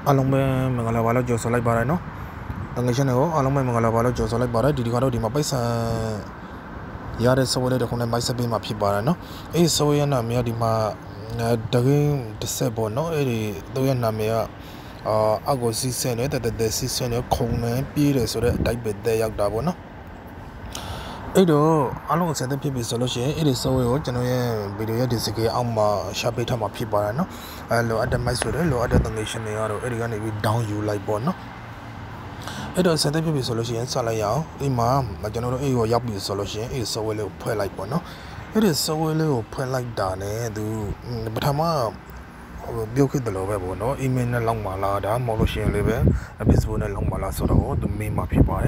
along में मंगला वाला जो सोलाई बारा नो तंगेशन हो along में मंगला वाला जो सोलाई बारा डिडी कारो डिमा पैसा यार सवले देखो ने पैसा भी माफी बारा नो ए सवया ना मिया डिमा दगे दिसे बो नो ए दो या ना मिया आगो सीसे ने ते सीसे ने खोंग ने पीरे सो दे टाइप बे याक दा बो नो ए दो along से ते पी सोलोशन ए सवय हो जनो ये वीडियो या दिसके आमा शापे था माफी बारा नो लो अदमाइस सो दे लो अद तंगेशन ने यारो ए गाने भी डाउन यू लाइक बो नो ए दो से ते पी सोलोशन साला याओ ए मा जनो ए को याक भी सोलोशन ए सवय ले फवे लाइक बो नो ए सवय ले को फवे लाइक दा ने तू पठमा biểu cái đó là vậy nó email nó long mà là đã mau lo share lên về Facebook nó long mà là sau đó tụi mình mà phía bài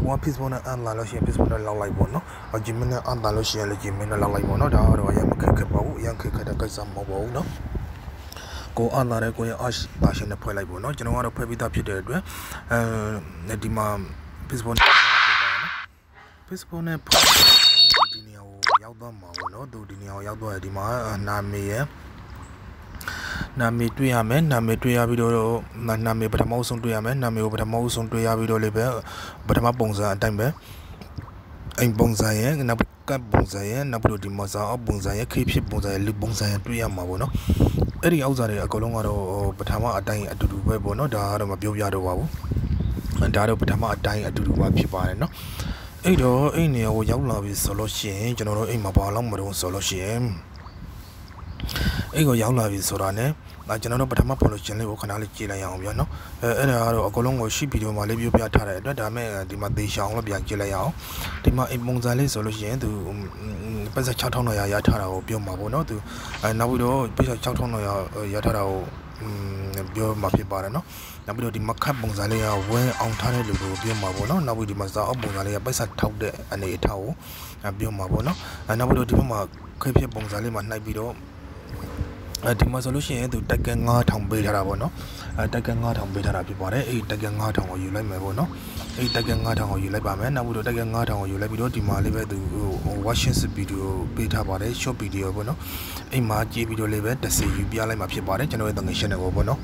qua Facebook nó ăn là share Facebook nó long lại bọn nó Gmail nó ăn là share lên Gmail nó long lại bọn nó đó rồi em cái bảo em cái cái sao mau bảo nó cô ăn là cô ăn ta sẽ nó phải lại bọn nó cho nó phải bị tập phía đấy rồi đi mà Facebook nó đi nhiều giáo đó mà bọn nó đi nhiều giáo đó đi mà nam mê Nami tuya men, nami tuya video, nami bertemu usung tuya men, nami bertemu usung tuya video lebih bertemu bangsa time be. Anh bangsa ye, nami kan bangsa ye, nami perlu di masa bangsa ye, kripsi bangsa ye, lip bangsa ye tuya mau no. Eri awal ni kalau ngaro bertemu ada yang adu dua bono, dah ada mabiu biar wau, dah ada bertemu ada yang adu dua pipa no. Do ini awal jauh lebih solusi, jangan ini mabalang merung solusi. Ego yaw la bi sora neကျွန်တော်တို့ပထမပေါ်လို့ကျင်လေးကိုခဏလေးကြည့်လိုက်အောင်ဗျာနော်အဲ့ဒါကတော့အကုန်လုံးကိုရှိဗီဒီယိုမှာလေးပြထားတဲ့အတွက်ဒါမဲ့ဒီမှာသေချာအောင်လို့ပြန်ကြည့်လိုက်အောင်ဒီမှာအိမ်ပုံစံလေးဆိုလို့ရှိရင်သူပတ်စ6900ရထားတာကိုပြောမှာပေါ့နော်သူနောက်ပြီးတော့ပတ်စ6900ရထားတာကိုပြောမှာဖြစ်ပါတယ်နော်နောက်ပြီးတော့ဒီမခတ်ပုံစံလေးကဝဲအောင်ထားတဲ့လူကိုပြောမှာပေါ့နော်နောက်ပြီးဒီမှာစာအုပ်ပုံစံလေးကပတ်စထောက်တဲ့အနေအထားကိုပြောမှာပေါ့နော်နောက်ပြီးတော့ဒီဘက်မှာခေဖြစ်ပုံစံလေးမှာနှိုက်ပြီးတော့ဒီမှာဆိုလို့ရှိရင်သူတက်က9000ပေးထားတာပေါ့နော်တက်က9000ပေးထားတာဖြစ်ပါတယ်အဲ့တက်က9000ကိုယူလိုက်မယ်ပေါ့နော်အဲ့တက်က9000ကိုယူလိုက်ပါမယ်နောက်ပြီးတော့တက်က9000ကိုယူလိုက်ပြီးတော့ဒီမှာလေးပဲသူ watching video ပေးထားပါတယ် short video ပေါ့နော်အဲ့မှာကြည့်ပြီးတော့လေးပဲ10ယူပြလိုက်မှာဖြစ်ပါတယ်ကျွန်တော်ရဲ့တငယ်ရှင်းတွေကိုပေါ့နော်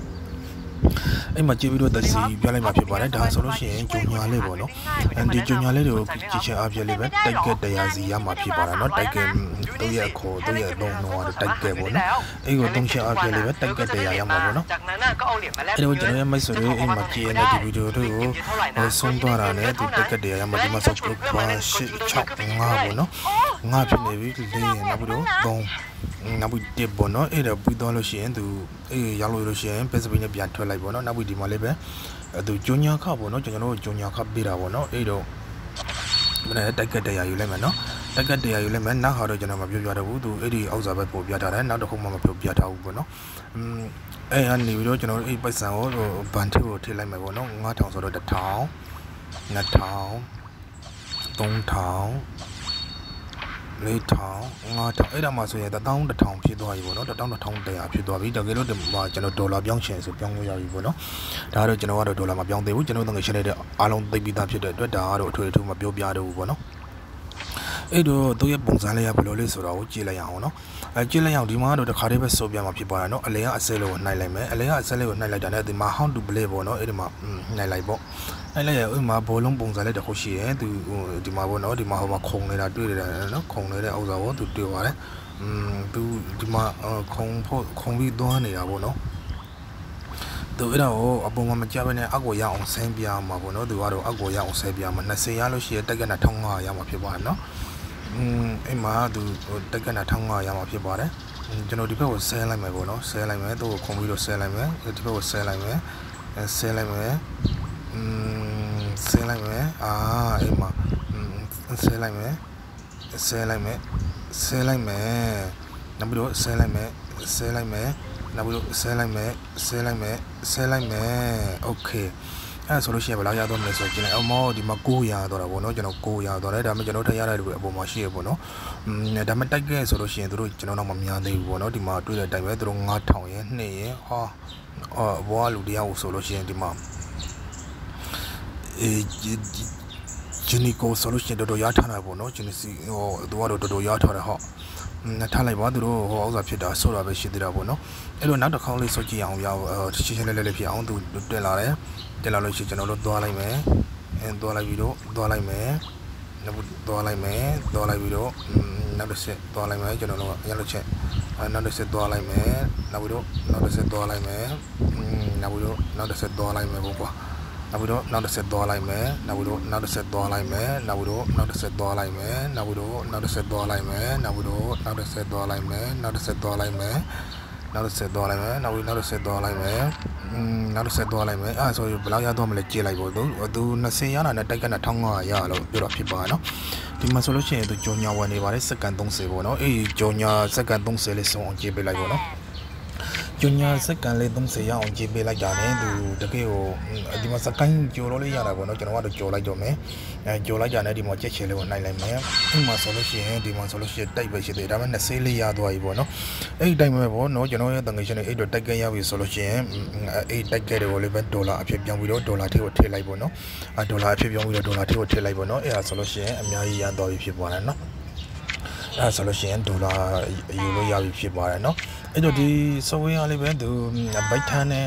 အဲ့မှာကြည့်ပြီးတော့10ပြလိုက်မှာဖြစ်ပါတယ်ဒါဆိုလို့ရှိရင်ဂျုံညာလေးပေါ့နော်ဒီဂျုံညာလေးတွေကိုကြည့်ချင်အားဖြင့်လေးပဲတိုက်က100စီရမှာဖြစ်ပါတယ်နော်တိုက်ကတို့ရဲ့ခေါ်တို့ရဲ့လုံးတော့တိုက်ကပေါ့နော်အဲ့ကိုသုံးချက်အားဖြင့်လေးပဲတိုက်က100ရမှာပေါ့နော်အဲ့တော့ကျွန်တော်ရဲ့မိတ်ဆွေတွေအိမ်မှာကြည့်ရတဲ့ဒီဗီဒီယိုတွေကိုဆုံးသွားတာနဲ့ဒီတိုက်က100ရမှာဒီမှာဆော့က8 6 5ပေါ့နော်5ဖြစ်နေပြီ4နောက်ပြီးတော့3နောက်ပြီး1ပေါ့နော်အဲ့ဒါပြီးသွားလို့ရှိရင်သူရောက်လို့ရှိရင်ပဲစပိနဲ့ပြန်ထွက်လိုက်ပေါ့နော်နောက်ပြီးဒီမှာလေးပဲသူဂျုံညာခပေါ့နော်ကျွန်တော်တို့ဂျုံညာခပေးတာပေါ့နော်အဲ့တော့မနေ့တိုက်က100ယူလိုက်မယ်နော်တိုက်က100ယူလိုက်မယ်နောက်ဟာတော့ကျွန်တော်မပြောပြတော့ဘူးသူအဲ့ဒီအောက်စာပဲပို့ပြထားတယ်နောက်တစ်ခုမှမပြောပြထားဘူးပေါ့နော်အဲ့အနေပြီးတော့ကျွန်တော်တို့အဲ့ပိုက်ဆံကိုဘန်ထီကိုထည့်လိုက်မယ်ပေါ့နော်9000ဆိုတော့1000 2000 3000 4000 5000အဲ့ဒါမှဆိုရင်11000ဖြစ်သွားပြီပေါ့နော်11100ဖြစ်သွားပြီတကယ်လို့ကျွန်တော်ဒေါ်လာပြောင်းချင်ဆိုပြောင်းလို့ရပြီပေါ့နော်ဒါကတော့ကျွန်တော်ကတော့ဒေါ်လာမပြောင်းသေးဘူးကျွန်တော်တကယ်ရှင်းတဲ့အားလုံးသိပြီးသားဖြစ်တဲ့အတွက်ဒါကတော့အထွေထူးမပြောပြတော့ဘူးပေါ့နော်အဲ့တော့သူရဲ့ပုံစံလေးကဘယ်လိုလဲဆိုတော့ကြည့်လိုက်အောင်နော်ကြည့်လိုက်အောင်ဒီမှာတော့တစ်ခါတည်းပဲဆိုပြမှာဖြစ်ပါတယ်နော်အလဲကအစဲလေးကိုနှိုက်လိုက်မယ်အလဲကအစဲလေးကိုနှိုက်လိုက်တာနဲ့ဒီမှာ how to play ပေါ့နော်အဲ့ဒီမှာနှိုက်လိုက်ပေါ့နှိုက်လိုက်ရဥမာဘောလုံးပုံစံလေးတစ်ခုရှိရင်သူဒီမှာပေါ့နော်ဒီမှာဟိုမှာခုံနေတာတွေ့ရတယ်နော်ခုံနေတဲ့ဥစ္စာကိုသူတွေ့ပါတယ်သူဒီမှာခုံပြီးသွားနေတာပေါ့နော်သူအဲ့တော့အပေါ်မှာမကြဘဲနဲ့အကိုရအောင်ဆင်းပြမှာပေါ့နော်သူကတော့အကိုရအောင်ဆင်းပြမှာ20ရလို့ရှိရင်တက်ကနဲ့1500ရမှာဖြစ်ပါတယ်နော်အဲ့မှာသူတက်ကနဲ့1500ရမှာဖြစ်ပါတယ်ကျွန်တော်ဒီဘက်ကိုဆဲလိုက်မယ်ပေါ့နော်ဆဲလိုက်မယ်သူ့ကိုခုံပြီးတော့ဆဲလိုက်မယ်ဒီဘက်ကိုဆဲလိုက်မယ်ဆဲလိုက်မယ်ဆဲလိုက်မယ်အဲ့မှာဆဲလိုက်မယ်ဆဲလိုက်မယ်ဆဲလိုက်မယ်နောက်ပြီးတော့ဆဲလိုက်မယ်ဆဲလိုက်မယ်နောက်ပြီးတော့ဆဲလိုက်မယ်ဆဲလိုက်မယ်ဆဲလိုက်မယ်โอเคအဲ့ဆိုလို့ရှိရင်ဘယ်လောက်ရတော့မလဲဆိုတော့ကျွန်တော်မောဒီမှာ900တော့တာပေါ့နော်ကျွန်တော်900တော့တယ်ဒါပေမဲ့ကျွန်တော်ထည့်ရတဲ့လူအပေါ်မှာရှိရပေါ့နော်ဒါပေမဲ့တိုက်ကဲဆိုလို့ရှိရင်တို့ကျွန်တော်တော့မများသေးဘူးပေါ့နော်ဒီမှာတွေ့တဲ့တိုင်ပဲတို့9000ရယ်2ရယ်ဘောလူတရားကိုဆိုလို့ရှိရင်ဒီမှာဂျီနီကိုဆိုလို့ရှိရင်တော်တော်ရထားတာပေါ့နော်ဂျီနီစီသူကတော့တော်တော်ရထားတယ်ဟော ထားလိုက်ပါသူတို့ဟိုဥစ္စာဖြစ်တာဆိုတာပဲရှိသေးတာပေါ့နော်အဲ့လိုနောက်တစ်ခေါက်လေးစောကြည့်အောင်ရအောင်ရှင်းရှင်းလေးလေးဖြစ်အောင်သူတက်လာတယ်တက်လာလို့ရှိရင်ကျွန်တော်တို့သွားလိုက်မယ်သွားလိုက်ပြီးတော့သွားလိုက်မယ်နောက်သွားလိုက်မယ်သွားလိုက်ပြီးတော့နောက်တစ်ဆက်သွားလိုက်မယ်ကျွန်တော်တို့ရလို့ချက်နောက်တစ်ဆက်သွားလိုက်မယ်နောက်ပြီးတော့နောက်တစ်ဆက်သွားလိုက်မယ်နောက်ပြီးတော့နောက်တစ်ဆက်သွားလိုက်မယ်ပေါ့ကွာနောက်ပြီးတော့နောက်တစ်ဆက်သွားလိုက်မယ်နောက်ပြီးတော့နောက်တစ်ဆက်သွားလိုက်မယ်နောက်ပြီးတော့နောက်တစ်ဆက်သွားလိုက်မယ်နောက်ပြီးတော့နောက်တစ်ဆက်သွားလိုက်မယ်နောက်ပြီးတော့နောက်တစ်ဆက်သွားလိုက်မယ်နောက်တစ်ဆက်သွားလိုက်မယ်နောက်တစ်ဆက်သွားလိုက်မယ်နောက်ပြီးနောက်တစ်ဆက်သွားလိုက်မယ်နောက်တစ်ဆက်သွားလိုက်မယ်ဆိုရင်ဘယ်လောက်ရတော့မလဲကြည့်လိုက်ပေါ့သူ20ရတာနဲ့တိုက်က1500ရလို့ပြောတော့ဖြစ်ပါနော်ဒီမှာဆိုလို့ရှိရင်သူကြော်ညာဝင်နေပါတယ်စက္ကန့်30ပေါ့နော်အေးကြော်ညာစက္ကန့်30လေးဆုံးအောင်ကြည့်ပေးလိုက်ပေါ့နော်ကျညာစက္ကန့်လေး30ရအောင်ကြည့်ပေးလိုက်တာနဲ့သူတကယ်ကိုဒီမှာစက္ကန့်ကြော်လို့ရတာပေါ့နော်ကျွန်တော်ကတော့ကြော်လိုက်တော့မယ်ကြော်လိုက်ကြတဲ့ဒီမှာချက်ချင်လေးကိုနိုင်လိုက်မယ်ဒီမှာဆိုလို့ရှိရင်တိုက်ပဲရှိသေးတယ်ဒါပေမဲ့20လေးရသွားပြီပေါ့နော်အဲ့ဒီတိုင်းပဲပေါ့နော်ကျွန်တော်ရဲ့တငယ်ချင်းတွေအဲ့တော့တိုက်ခဲ့ရပြီဆိုလို့ရှိရင်အဲ့တိုက်ခဲ့တွေကိုလည်းပဲဒေါ်လာအဖြစ်ပြောင်းပြီးတော့ဒေါ်လာထည့်ကိုထည့်လိုက်ပေါ့နော်ဒေါ်လာအဖြစ်ပြောင်းပြီးတော့ဒေါ်လာထည့်ကိုထည့်လိုက်ပေါ့နော်အဲ့ဒါဆိုလို့ရှိရင်အများကြီးရသွားပြီဖြစ်သွားတယ်နော်အဲ့ဆိုလို့ရှိရင်ဒေါ်လာယူလို့ရပြီဖြစ်ပါတယ်เนาะအဲ့တော့ဒီ software လေးပဲသူဘိုက်ထန်းနဲ့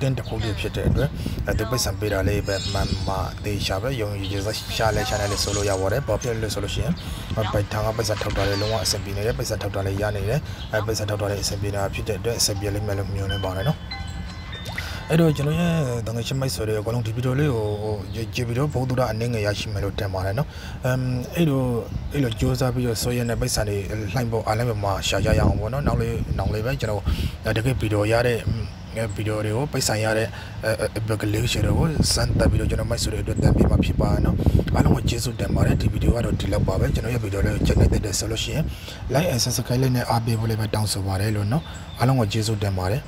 တင်းတစ်ခုလေးဖြစ်တဲ့အတွက်သူပိတ်ဆံပေးတာလေးပဲမှန်မှတေးရှာပဲယုံကြည်ရှာလဲ channel လေးဆိုလို့ရပါတယ်ဘာဖြစ်လို့ဆိုလို့ရှိရင်ဘိုက်ထန်းကပိတ်ဆံထောက်တာလေးလုံးဝအဆင်ပြေနေတယ်ပိတ်ဆံထောက်တာလေးရနေတယ်ပိတ်ဆံထောက်တာလေးအဆင်ပြေတာဖြစ်တဲ့အတွက်အဆင်ပြေလိမ့်မယ်လို့မျှော်လင့်ပါတယ်เนาะအဲ့တော့ကျွန်တော်ရဲ့တငယ်ချင်းမိုက်ဆိုတဲ့အကောင်လုံးဒီဗီဒီယိုလေးကိုကြည့်ပြီးတော့ဘုံသူရအနေငယ်ရရှိမယ်လို့တင်ပါတယ်နော်အဲ့လိုကြိုးစားပြီးတော့ဆိုရတဲ့ပိတ်ဆန်တွေလှိုင်းပေါ်အားလည်းမှာရှာကြရအောင်ပေါ့နော်နောက်လေးပဲကျွန်တော်တကယ်ဗီဒီယိုရတဲ့ဗီဒီယိုတွေကိုပိတ်ဆန်ရတဲ့ဘက်ကလေးရှယ်တွေကိုစမ်းသပ်ပြီးတော့ကျွန်တော်မိုက်ဆိုတဲ့အတွက်တင်ပြမှာဖြစ်ပါနော်အားလုံးကိုကျေးဇူးတင်ပါတယ်ဒီဗီဒီယိုကတော့ဒီလောက်ပါပဲကျွန်တော်ရဲ့ဗီဒီယိုလေးကိုချက်နေတဲ့ဆိုလို့ရှိရင် like and subscribe လေးနဲ့အားပေးဖို့လေးပဲတောင်းဆိုပါတယ်လို့နော်အားလုံးကိုကျေးဇူးတင်ပါတယ်